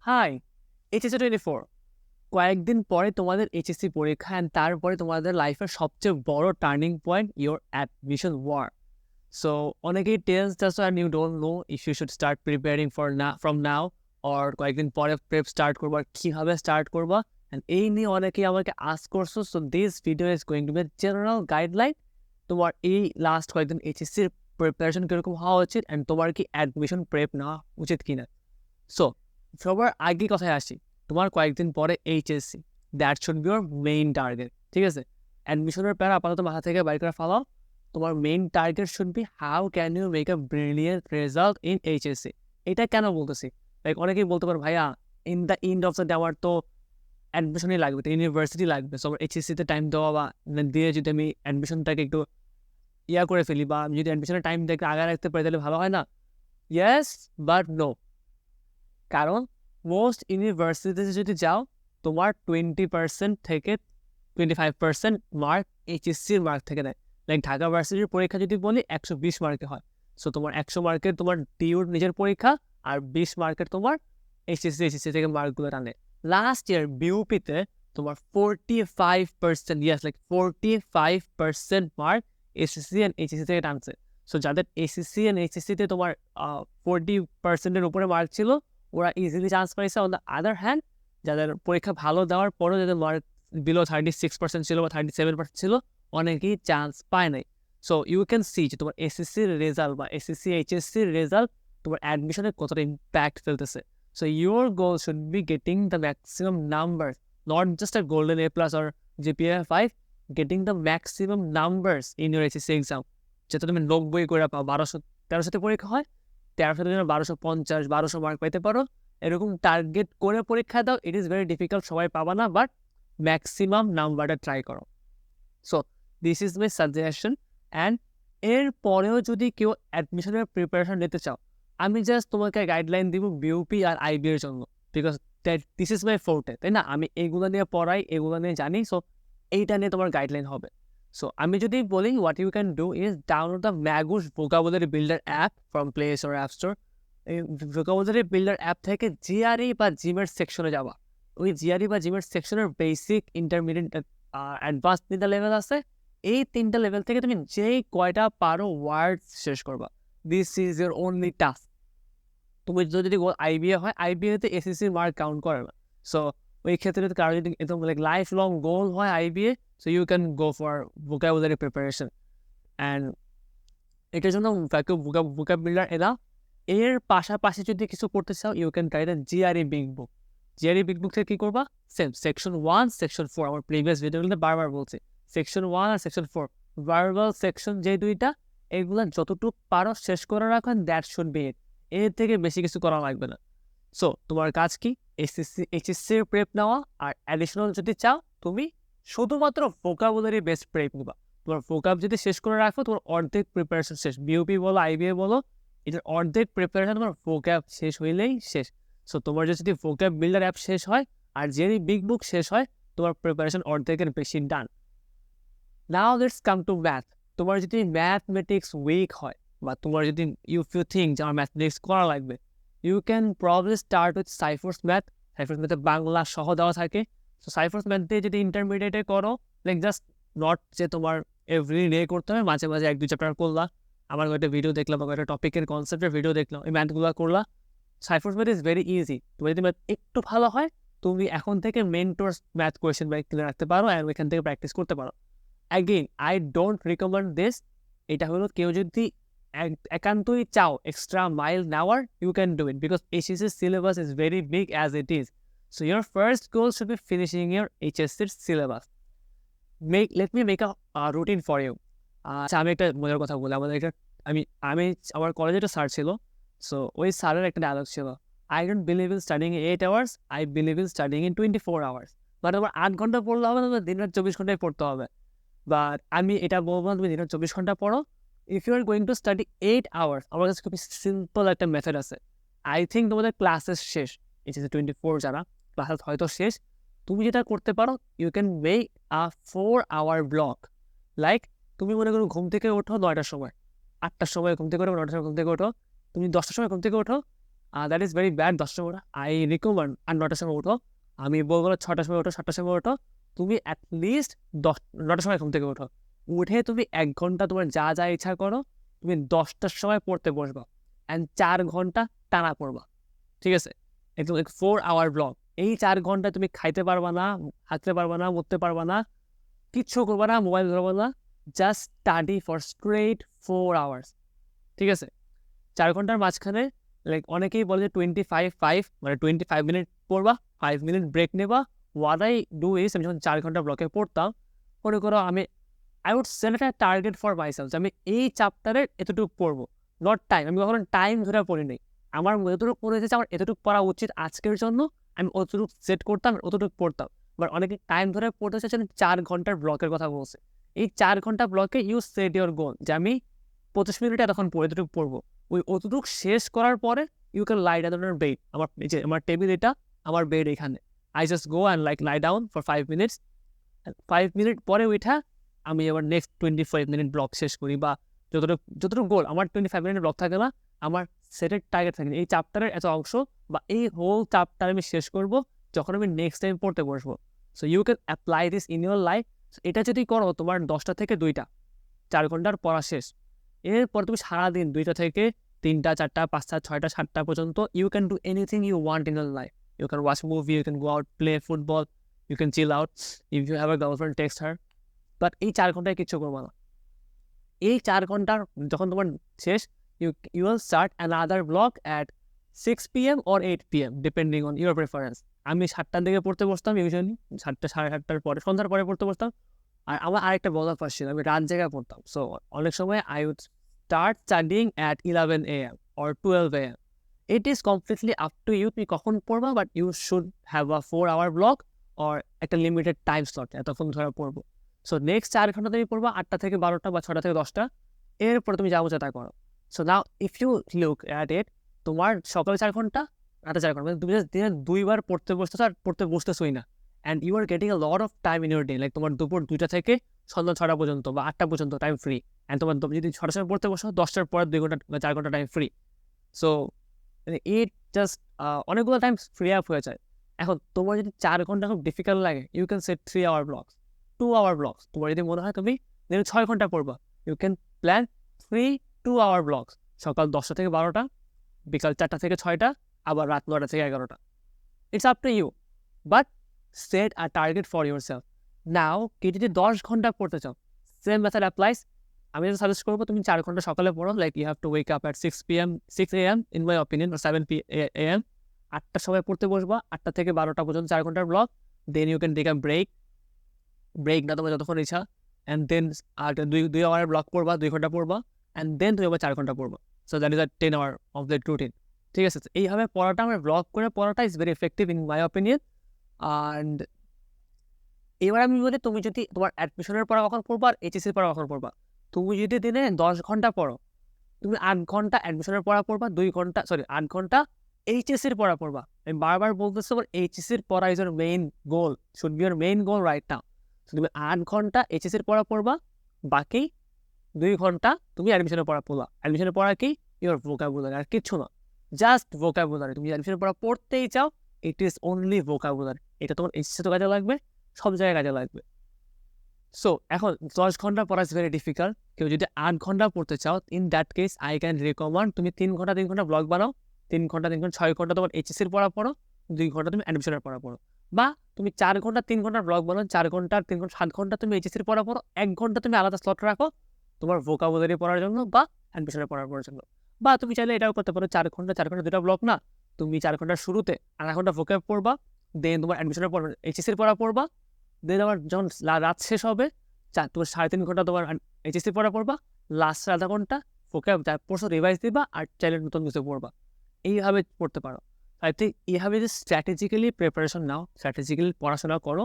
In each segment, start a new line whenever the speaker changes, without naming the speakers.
High, HSC 24 কয়েকদিন পরে তোমাদের এইচএসসি পরীক্ষা অ্যান্ড তারপরে তোমাদের লাইফের সবচেয়ে বড় turning point your admission war. So অনেকেই tense just and you don't know if you should start preparing for না ফ্রম নাও অর কয়েকদিন পরে প্রেপ স্টার্ট করবো আর কীভাবে স্টার্ট করবো, অ্যান্ড এই নিয়ে অনেকেই আমাকে আস্ক করছো। So this video is going to be general guideline তোমার এই লাস্ট কয়েকদিন এইচএসসির প্রিপারেশন কীরকম হওয়া উচিত অ্যান্ড তোমার কি অ্যাডমিশন প্রেপ নেওয়া উচিত কিনা। সো সবার আগে কথায় আসি, তোমার কয়েকদিন পরে HSC, that should be your main target. ঠিক আছে, অ্যাডমিশনের প্যারা আপাতত মাথা থেকে বাইর করে ফেলাও। তোমার main target should be how can you make a brilliant result in HSC. এটা কেন বলতেছি, লাইক অনেকেই বলতে পারো ভাইয়া in the end of the day আমার তো অ্যাডমিশনই লাগবে, তো ইউনিভার্সিটি লাগবে। সো আমার এইচএসসিতে টাইম দেওয়া বা দিয়ে যদি আমি অ্যাডমিশনটাকে একটু করে ফেলি বা আমি যদি অ্যাডমিশনের টাইম দেখে আগে রাখতে পারি তাহলে ভালো হয় না। ইয়েস বাট নো, কারণ মোস্ট ইউনিভার্সিটিতে যদি যাও তোমার 20% থেকে 25% মার্ক এইচএসসির মার্ক থেকে দেয়। লাইক ঢাকা ভার্সিটির পরীক্ষা যদি বলি 120 মার্কে হয়। সো তোমার 100 মার্কের তোমার ডিউর নিজের পরীক্ষা আর 20 মার্কের তোমার এইচএসসি থেকে মার্কগুলো টানে। লাস্ট ইয়ার বিউপিতে তোমার 45%, yes like 45% mark SSC and HSC থেকে টানছে। সো যাদের এসএসসি অ্যান্ড এইচএসসিতে তোমার 40%-এর উপরে মার্ক ছিল ওরা ইজিলি চান্স পাইছে। অন দ্য আদার হ্যান্ড যাদের পরীক্ষা ভালো দেওয়ার পরেও যাদের মার্ক বিলো 36% ছিল বা 37% ছিল অনেকেই চান্স পায় নাই। সো ইউ ক্যান সি যে তোমার এসএসসির রেজাল্ট বা এসএসসি এইচএসসির রেজাল্ট তোমার অ্যাডমিশনে কতটা ইম্প্যাক্ট ফেলতেছে। So your goal should be getting the maximum numbers, not just a golden A+ or GPA 5, getting the maximum numbers in your HSC exam. যেটা তুমি 90 করে পাও, 1213 পরীক্ষা হয়, 1300 জন্য 1250 1200 মার্ক পাইতে পারো, এরকম টার্গেট করে পরীক্ষা দাও। ইট ইজ ভেরি ডিফিকাল্ট, সবাই পাবা না, বাট ম্যাক্সিমাম নাম্বারটা ট্রাই করো। So this is my suggestion. And এর পরেও যদি কেউ অ্যাডমিশনের প্রিপারেশন নিতে চাও, আমি জাস্ট তোমাকে গাইডলাইন দিব বিউপি আর আইবি এর জন্য, বিকজ দিস ইজ মাই ফোর্টে, তাই না? আমি এগুলো নিয়ে পড়াই, এগুলো নিয়ে জানি। সো এইটা নিয়ে তোমার গাইডলাইন হবে। সো আমি যদি বলি, what you can do is download the Magoosh vocabulary builder app from Play Store App Store. এই ভোকাবুলারি বিল্ডার অ্যাপ থেকে জিআরই বা জিমের সেকশনে যাবা। ওই জিআরই বা জিমের সেকশনের বেসিক, ইন্টারমিডিয়েট, অ্যাডভান্স 3টা লেভেল আছে। এই 3টা লেভেল থেকে তুমি যেই কয়টা পারো ওয়ার্ড শেষ করবা। This is your only task. তুমি যদি আইবিএ হয়, আইবিএতে এসএসসির মার্ক কাউন্ট করে না। সো ওই ক্ষেত্রে কারো যদি একদম লাইক লাইফ লং গোল হয় IBA, so you can go for vocabulary preparation. And এটার জন্য ভোকাব বিল্ডার এরা। এর পাশাপাশি যদি কিছু করতে চাও, you can try the GRE big book. GRE big book থেকে কী করবা, সেম সেকশন 1 সেকশন 4, আমার প্রিভিয়াস ভিডিওগুলোতে বারবার বলছি, সেকশন 1 আর সেকশন 4 ভার্বাল সেকশন যে দুইটা, এগুলো যতটুকু পারো শেষ করে রাখেন, দ্যাট শুড বি ইট। এর থেকে বেশি কিছু করা লাগবে না। সো তোমার কাজ কি, এইচএসসির প্রেপ নেওয়া। আর অ্যাডিশনাল যদি চাও, তুমি শুধুমাত্র ভোকাবুলারি বেসড প্রেপ নিবা। তোমার ভোকাব যদি শেষ করে রাখো, তোমার অর্ধেক প্রিপারেশন শেষ। বিউপি বলো, আইবিএ বলো, এটার অর্ধেক প্রিপারেশন তোমার ভোকাব শেষ হইলেই শেষ। সো তোমার যদি ভোকাব বিল্ডার অ্যাপ শেষ হয় আর যেই বিগ বুক শেষ হয়, তোমার প্রিপারেশন অর্ধেকের বেশি done. Now let's come to math. তোমার যদি ম্যাথমেটিক্স উইক হয় বা তোমার যদি ইউ থিঙ্ক যে আমার ম্যাথমেটিক্স করা লাগবে, you can probably start with Sciforce math. Sciforce ম্যাথে বাংলা সহ দেওয়া থাকে। সো সাইফোর্স ম্যাথ দিয়ে যদি ইন্টারমিডিয়েটে করো, লাইক জাস্ট নট যে তোমার এভরি ডে করতে হবে, মাঝে মাঝে 1-2 চ্যাপ্টার করলা, আমার একটা ভিডিও দেখলাম বা একটা টপিকের কনসেপ্টের ভিডিও দেখলাম, এই ম্যাথগুলো করলা। সাইফোর্স ম্যাথ ইজ ভেরি ইজি। তোমার যদি ম্যাথ একটু ভালো হয়, তুমি এখন থেকে মেন্টরস ম্যাথ কোয়েশ্চেন ব্যাংক কিনে রাখতে পারো অ্যান্ড ওইখান থেকে প্র্যাকটিস করতে পারো। Again I don't recommend this. এটা হলো কেউ যদি একান্তই চাও এক্সট্রা মাইল নেওয়ার, you can do it, because HSC syllabus is very big as it is. So your first goal should be finishing your এইচএসসির syllabus. Let me make a routine for you. আচ্ছা, আমি একটা মজার কথা বলি। আমাদের একটা আমি আমার কলেজে একটা স্যার ছিল। সো ওই স্যারের একটা ডায়লগ ছিল, I don't believe in studying 8 hours, I believe in studying in 24 hours. মানে তোমার 8 ঘন্টা পড়লে হবে না, দিন-রাত 24 ঘন্টায় পড়তে হবে। বাট আমি এটা বলবো না তুমি দিনে 24 ঘন্টা পড়ো। If you are going to study 8 hours, আমার কাছে খুবই সিম্পল একটা মেথড আছে। আই থিঙ্ক তোমাদের ক্লাসেস শেষ, এইচএসসি 24 যারা ক্লাসেস হয়তো শেষ, তুমি যেটা করতে পারো, you can make a 4 hour block. Like তুমি মনে করো ঘুম থেকে ওঠো 9টার সময়, 8টার সময় ঘুম থেকে ওঠো, 9টার সময় ঘুম থেকে ওঠো, তুমি 10টার সময় ঘুম থেকে ওঠো, দ্যাট ইজ ভেরি ব্যাড 10টার সময় ওঠা। আই রিকমেন্ড আর 9টার সময় ওঠো। আমি বলবো না 6টার সময় ওঠো, 7টার সময় ওঠো। তুমি অ্যাটলিস্ট 9টার সময় ঘুম থেকে ওঠো। উঠে তুমি 1 ঘন্টা তোমার যা যা ইচ্ছা করো, তুমি 10টার সময় পড়তে বসবা অ্যান্ড 4 ঘন্টা টানা পড়বা, ঠিক আছে? একদম 4 আওয়ার ব্লক। এই 4 ঘন্টায় তুমি খাইতে পারবা না, হাঁটতে পারবা না, উঠতে পারবা না, কিচ্ছু করবা না, মোবাইল ধরবা না, just study for straight 4 hours, ঠিক আছে? 4 ঘন্টার মাঝখানে লাইক অনেকেই বলে যে 25-5 মানে 25 মিনিট পড়বা, 5 মিনিট ব্রেক নেবা। হোয়াট আই ডু ইজ, আমি যখন 4 ঘন্টা ব্লকে পড়তাম, মনে করো আমি আই উড সেট একটা টার্গেট ফর মাইসেলফ যে আমি এই চ্যাপ্টারের এতটুকু পড়বো, নট টাইম। আমি কখনো টাইম ধরে পড়ি নাই। আমার যতটুকু পড়ে এসেছে আমার এতটুকু পড়া উচিত আজকের জন্য, আমি অতটুকু সেট করতাম, অতটুকু পড়তাম। বাট অনেকে টাইম ধরে পড়তে চাচ্ছেন 4 ঘন্টার ব্লকের কথা বলছে। এই 4 ঘন্টা ব্লকে ইউ সেট ইউর গোল যে আমি 25 মিনিটে এতক্ষণ পড়ে এতটুকু পড়বো। ওই অতটুকু শেষ করার পরে you can lie down on bed. আমার যে আমার টেবিল এটা, আমার বেড এখানে। I just go and like lie down for 5 minutes. 5 minute পরে ওইটা আমি আবার নেক্সট 25 মিনিট ব্লক শেষ করি, বা যতটুকু গোল আমার 25 মিনিট ব্লক থাকে না, আমার সেটের টার্গেট থাকে এই চ্যাপ্টারের এত অংশ বা এই হোল চ্যাপ্টার আমি শেষ করব যখন আমি নেক্সট টাইম পড়তে বসবো। So you can apply this in your life. এটা যদি করো তোমার 10টা থেকে 2টা 4 ঘন্টার পড়া শেষ। এরপর তুমি সারাদিন 2টা থেকে 3টা 4টা 5টা 6টা 7টা পর্যন্ত you can do anything you want in your life. You can watch movie, you can go out, play football, you can chill out, if you have a girlfriend text her. But এই 4 ঘন্টায় কিচ্ছু করবো না। এই 4 ঘন্টার যখন তোমার শেষ, you will start another block at 6 p.m. or 8 p.m. depending on your preference. আমি 7টার দিকে পড়তে বসতাম ইউজুয়ালি, 7টা 7:30টার পরে, সন্ধ্যার পরে পড়তে বসতাম। আর আমার আরেকটা বলার ফার্স্ট ছিল, আমি রাত জায়গায় পড়তাম। সো অনেক সময় I would start studying at 11 a.m. or 12 a.m. It is completely up to you তুমি কখন পড়বা, but you should have a 4 hour block or একটা লিমিটেড টাইম স্লট, এতক্ষণ ধরে পড়বো। সো নেক্সট 4 ঘন্টা তুমি পড়বা, 8টা থেকে 12টা বা 6টা থেকে 10টা। এরপরে তুমি যা বোঝা তা করো। So now if you look at it, তোমার সকালে 4 ঘন্টা, রাতে 4 ঘন্টা, মানে তুমি জাস্ট দিনে 2বার পড়তে বসতেছো আর পড়তে বসতেছোই না। And you are getting a lot of time in your day. Like তোমার দুপুর 2টা থেকে সন্ধ্যা 6টা পর্যন্ত বা 8টা পর্যন্ত টাইম ফ্রি। অ্যান্ড তুমি যদি 6টার সময় পড়তে বসো, 10টার পর 2 ঘন্টা বা 4 ঘন্টা time free. So it just অনেকগুলো টাইম ফ্রি আপ হয়ে যায়। এখন তোমার যদি 4 ঘন্টা খুব ডিফিকাল্ট লাগে, you can set 3 hour blocks, 2 hour blocks. তোমার যদি মনে হয় তুমি 6 ঘন্টা পড়বা, you can plan 3 2 hour blocks. সকাল 10টা থেকে 12টা, বিকাল 4টা থেকে 6টা, আবার রাত 9টা থেকে 11টা। It's up to you, but set a target for yourself. Now কি যদি 10 ঘন্টা পড়তে চাও, সেম মেথড অ্যাপ্লাইস। আমি যদি সাজেস্ট করবো তুমি 4 ঘন্টা সকালে পড়ো, like you have to wake up at 6 a.m. In my opinion, or 7 a.m. 8টার সময় পড়তে বসবা, 8টা থেকে 12টা পর্যন্ত 4 ঘন্টার block. Then you can take a break না তোমার যতক্ষণ ইচ্ছা, অ্যান্ড দেন আর 2 hour ব্লক পড়বা, 2 ঘন্টা পড়বা, অ্যান্ড দেন তুমি আবার 4 ঘন্টা পড়বা। So that is a 10 hour of the routine, ঠিক আছে? এইভাবে পড়াটা, আমার ব্লক করে পড়াটা is very effective in my opinion. And এবার আমি বলি, তুমি যদি তোমার অ্যাডমিশনের পড়া কখন পড়বা আর এইচএসসির পড়া কখন পড়বা। তুমি যদি দিনে 10 ঘন্টা পড়ো, তুমি 8 ঘন্টা অ্যাডমিশনের পড়া পড়বা, 8 ঘন্টা এইচএসসির পড়া পড়বা। আমি বারবার বলতেছি, আমার এইচএসসির পড়া is your main goal, should be your main goal right now. তুমি 8 ঘন্টা এইচএসসির পড়া পড়বা, বাকি 2 ঘন্টা তুমি অ্যাডমিশনের পড়া পড়বা। অ্যাডমিশনের পড়া কি? ইউর ভোকাবুলারি, আর কিচ্ছু না, জাস্ট ভোকাবুলারি। তুমি অ্যাডমিশনের পড়া পড়তেই চাও, ইট ইজ অনলি ভোকাবুলারি। এটা তোমার এইচএসসিতে কাজে লাগবে, সব জায়গায় কাজে লাগবে। সো এখন 10 ঘন্টা পড়া ইজ ভেরি ডিফিকাল্ট। কেউ যদি 8 ঘন্টা পড়তে চাও, in that case I can recommend তুমি 3 ঘন্টা 3 ঘন্টা ব্লগ বানাও। 3 ঘন্টা 3 ঘন্টা 6 ঘন্টা তোমার এইচএসসির পড়া পড়ো, 2 ঘন্টা তুমি অ্যাডমিশনের পড়া পড়ো। বা তুমি 4 ঘন্টা 3 ঘন্টার ব্লগ বানাও, 4 ঘন্টা 3 ঘন্টা 7 ঘন্টা তুমি এইচএসসির পড়া পড়ো, 1 ঘন্টা তুমি আলাদা স্লট রাখো তোমার ভোকাবুলারি পড়ার জন্য বা অ্যাডমিশনের পড়ার জন্য। বা তুমি চাইলে এটাও করতে পারো, 4 ঘন্টা 2টা ব্লক না, তুমি 4 ঘন্টার শুরুতে 1/2 ঘন্টা ভোকাব পড়বা, দেন তোমার অ্যাডমিশনের পড়া এইচএসসির পড়া পড়বা, দেন আবার যখন রাত শেষ হবে তোমার 3.5 ঘন্টা তোমার এইচএসসি পড়া পড়বা, লাস্ট আধা ঘন্টা ভোকাব যা পড়ছো রিভাইজ দিবা, আর চাইলে নতুন কিছু পড়বা। এইভাবে পড়তে পারো। আই থিঙ্ক এইভাবে যে স্ট্র্যাটেজিক্যালি প্রিপারেশন নাও, স্ট্র্যাটেজিক্যালি পড়াশোনা করো,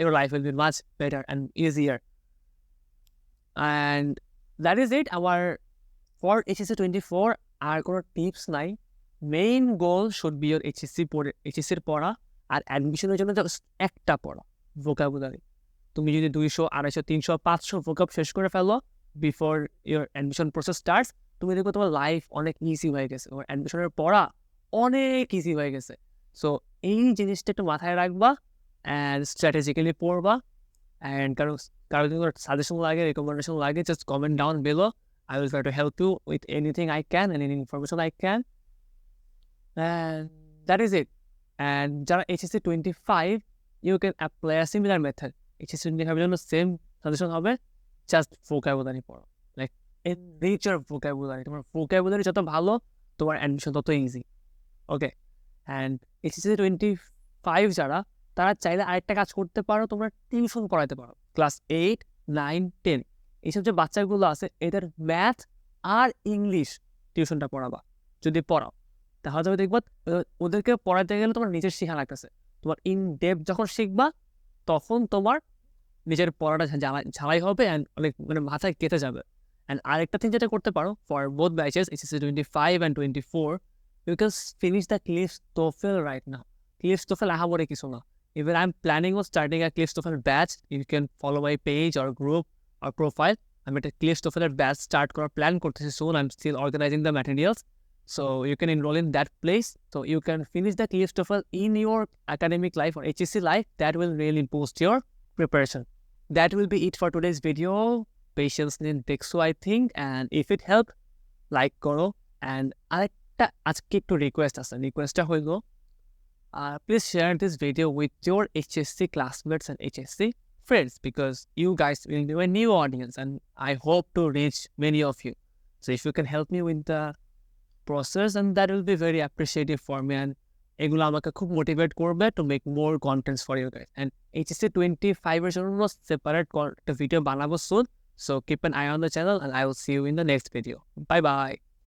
your life will be much better and easier. And that is it. আমার for HSC 24 আর কোনো টিপস নাই। Main goal should be your এইচএসসির পড়া, আর অ্যাডমিশনের জন্য একটা পড়া, ভোকাবুলারি। তুমি যদি 200 250 300 500 ভোকাব শেষ করে ফেলো before your admission process starts, তুমি দেখো তোমার লাইফ অনেক ইজি হয়ে গেছে, তোমার অ্যাডমিশনের পড়া অনেক ইজি হয়ে গেছে। সো এই জিনিসটা একটু মাথায় রাখবা অ্যান্ড স্ট্র্যাটেজিক্যালি পড়বা। অ্যান্ড কারো যদি সাজেশন লাগে, রেকমেন্ডেশন লাগে, just comment down below. I will try to help you with anything I can and any information I can. And that is it. And যারা HSC 25, you can apply a similar method. HSC 25 জন্য same suggestion হবে, just vocabulary পড়ো, like enrich your vocabulary. তোমার vocabulary যত ভালো, তোমার admission তত easy. Okay, and HSC 25 যারা, তারা চাইলে আরেকটা কাজ করতে পারো, তোমরা টিউশন পড়াইতে পারো। ক্লাস 8, 9, 10 এইসব যে বাচ্চাগুলো আছে, এদের ম্যাথ আর ইংলিশ টিউশনটা পড়াবা। যদি পড়াও তাহলে তুমি দেখবা ওদেরকে পড়াতে গেলে তোমার নিজের শেখা লাগতেছে। তোমার ইন ডেপথ যখন শিখবা, তখন তোমার নিজের পড়াটা ঝালাই হবে অ্যান্ড অনেক মাথায় কেটে যাবে। অ্যান্ড আরেকটা থিং যেটা করতে পারো, for both batches HSC 25 and 24, you can finish the CLIFS TOEFL right now. CLIFS TOEFL আহামরি কিছু না। Even I'm planning on starting a CLIFS TOEFL batch. You can follow my page or group or profile. I'm at a CLIFS TOEFL batch start করার plan করতেছি soon. I'm still organizing the materials. So you can enroll in that place. So you can finish the CLIFS TOEFL in your academic life or HSC life. That will really boost your preparation. That will be it for today's video. Patience in Dexo, I think. And if it helped, like করো। And আরেকটা আজকে একটু request আছে, রিকোয়েস্টটা হইল, please share this video with your HSC classmates and HSC friends, because you guys will be a new audience and I hope to reach many of you. So if you can help me with the process, and that will be very appreciative for me, and এগুলো আমাকে খুব motivate করবে to make more contents for you guys. And HSC 25 এর জন্য separate একটা video বানাবো soon, so keep an eye on the channel and I will see you in the next video. Bye bye.